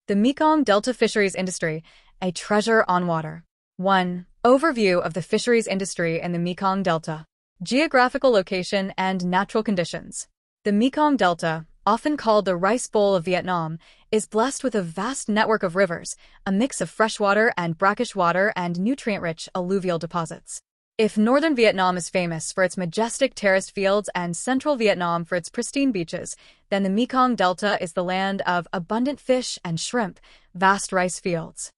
The Mekong Delta Fisheries Industry, a treasure on water. 1. Overview of the fisheries industry in the Mekong Delta. Geographical location and natural conditions. The Mekong Delta, often called the Rice Bowl of Vietnam, is blessed with a vast network of rivers, a mix of freshwater and brackish water and nutrient-rich alluvial deposits. If northern Vietnam is famous for its majestic terraced fields and central Vietnam for its pristine beaches, then the Mekong Delta is the land of abundant fish and shrimp, vast rice fields.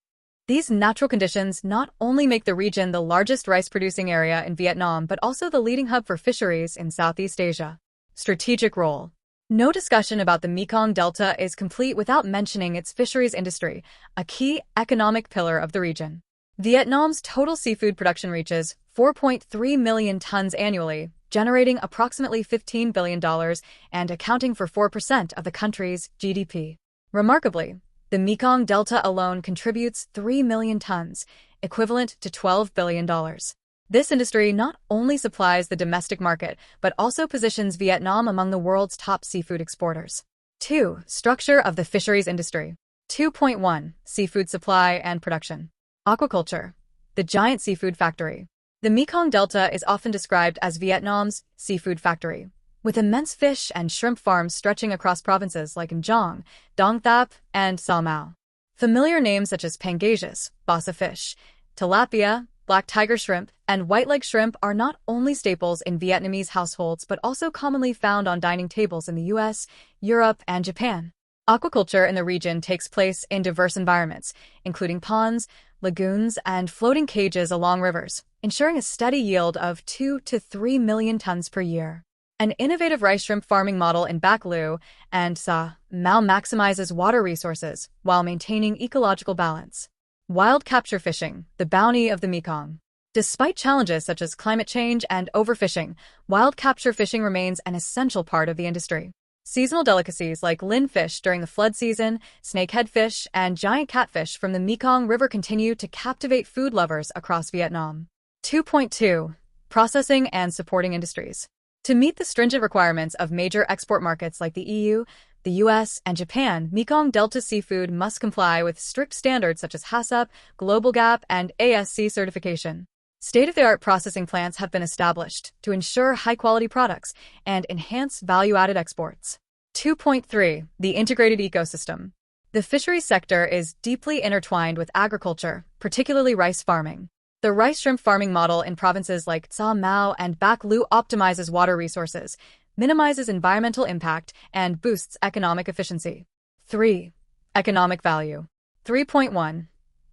These natural conditions not only make the region the largest rice-producing area in Vietnam but also the leading hub for fisheries in Southeast Asia. Strategic role. No discussion about the Mekong Delta is complete without mentioning its fisheries industry, a key economic pillar of the region. Vietnam's total seafood production reaches 4.3 million tons annually, generating approximately $15 billion and accounting for 4% of the country's GDP. Remarkably, the Mekong Delta alone contributes 3 million tons, equivalent to $12 billion. This industry not only supplies the domestic market, but also positions Vietnam among the world's top seafood exporters. 2. Structure of the fisheries industry. 2.1. Seafood supply and production. Aquaculture. The giant seafood factory. The Mekong Delta is often described as Vietnam's seafood factory, with immense fish and shrimp farms stretching across provinces like Nha, Dong Thap, and Sa Mau. Familiar names such as pangasius, basa fish, tilapia, black tiger shrimp, and white-leg shrimp are not only staples in Vietnamese households but also commonly found on dining tables in the US, Europe, and Japan. Aquaculture in the region takes place in diverse environments, including ponds, lagoons, and floating cages along rivers, ensuring a steady yield of 2 to 3 million tons per year. An innovative rice shrimp farming model in Bac Lu and Sa Mau maximizes water resources while maintaining ecological balance. Wild capture fishing, the bounty of the Mekong. Despite challenges such as climate change and overfishing, wild capture fishing remains an essential part of the industry. Seasonal delicacies like lin fish during the flood season, snakehead fish, and giant catfish from the Mekong River continue to captivate food lovers across Vietnam. 2.2. Processing and supporting industries. To meet the stringent requirements of major export markets like the EU, the US, and Japan, Mekong Delta seafood must comply with strict standards such as HACCP, Global GAP, and ASC certification. State-of-the-art processing plants have been established to ensure high-quality products and enhance value-added exports. 2.3. The integrated ecosystem. The fisheries sector is deeply intertwined with agriculture, particularly rice farming. The rice shrimp farming model in provinces like Sa Mau and Bac Lu optimizes water resources, minimizes environmental impact, and boosts economic efficiency. 3. Economic value. 3.1.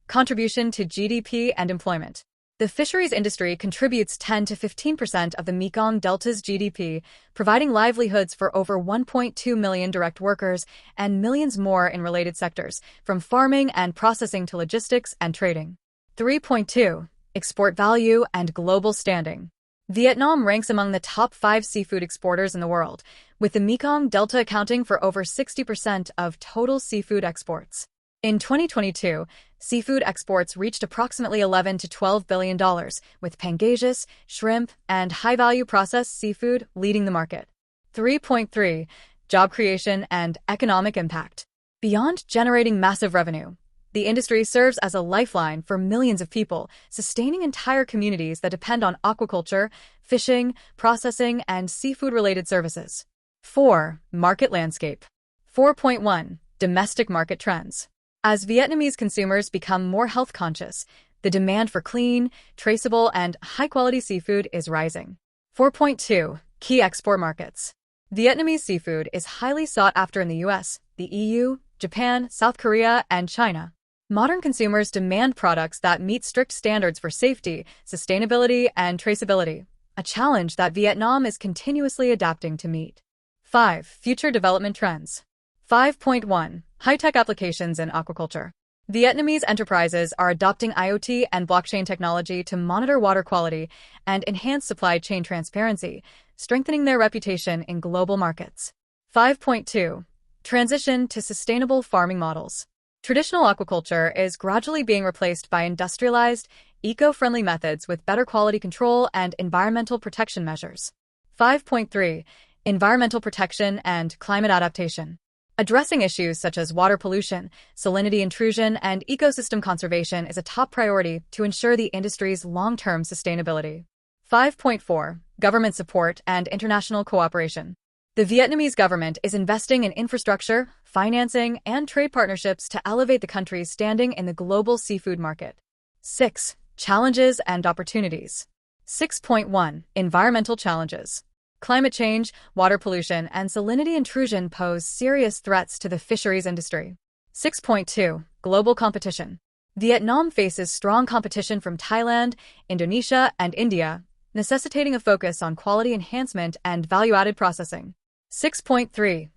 Contribution to GDP and employment. The fisheries industry contributes 10 to 15% of the Mekong Delta's GDP, providing livelihoods for over 1.2 million direct workers and millions more in related sectors, from farming and processing to logistics and trading. 3.2. Export value and global standing. Vietnam ranks among the top 5 seafood exporters in the world, with the Mekong Delta accounting for over 60% of total seafood exports. In 2022, seafood exports reached approximately $11 to $12 billion, with pangasius, shrimp, and high-value processed seafood leading the market. 3.3. Job creation and economic impact. Beyond generating massive revenue, the industry serves as a lifeline for millions of people, sustaining entire communities that depend on aquaculture, fishing, processing, and seafood-related services. 4. Market landscape. 4.1. Domestic market trends. As Vietnamese consumers become more health-conscious, the demand for clean, traceable, and high-quality seafood is rising. 4.2. Key export markets. Vietnamese seafood is highly sought after in the US, the EU, Japan, South Korea, and China. Modern consumers demand products that meet strict standards for safety, sustainability, and traceability, a challenge that Vietnam is continuously adapting to meet. 5. Future development trends. 5.1. High-tech applications in aquaculture. Vietnamese enterprises are adopting IoT and blockchain technology to monitor water quality and enhance supply chain transparency, strengthening their reputation in global markets. 5.2. Transition to sustainable farming models. Traditional aquaculture is gradually being replaced by industrialized, eco-friendly methods with better quality control and environmental protection measures. 5.3. Environmental protection and climate adaptation. Addressing issues such as water pollution, salinity intrusion, and ecosystem conservation is a top priority to ensure the industry's long-term sustainability. 5.4. Government support and international cooperation. The Vietnamese government is investing in infrastructure, financing, and trade partnerships to elevate the country's standing in the global seafood market. 6. Challenges and opportunities. 6.1. Environmental challenges. Climate change, water pollution, and salinity intrusion pose serious threats to the fisheries industry. 6.2. Global competition. Vietnam faces strong competition from Thailand, Indonesia, and India, necessitating a focus on quality enhancement and value-added processing. 6.3.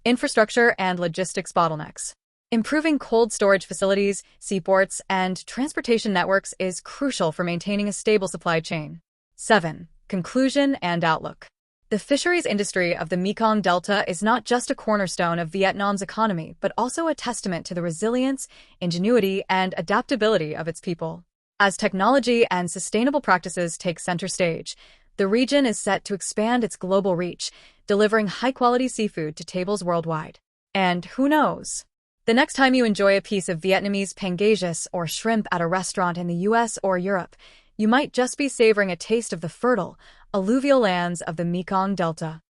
Infrastructure and logistics bottlenecks. Improving cold storage facilities, seaports, and transportation networks is crucial for maintaining a stable supply chain. 7. Conclusion and outlook. The fisheries industry of the Mekong Delta is not just a cornerstone of Vietnam's economy, but also a testament to the resilience, ingenuity, and adaptability of its people. As technology and sustainable practices take center stage, the region is set to expand its global reach, delivering high-quality seafood to tables worldwide. And who knows? The next time you enjoy a piece of Vietnamese pangasius or shrimp at a restaurant in the US or Europe, you might just be savoring a taste of the fertile, alluvial lands of the Mekong Delta.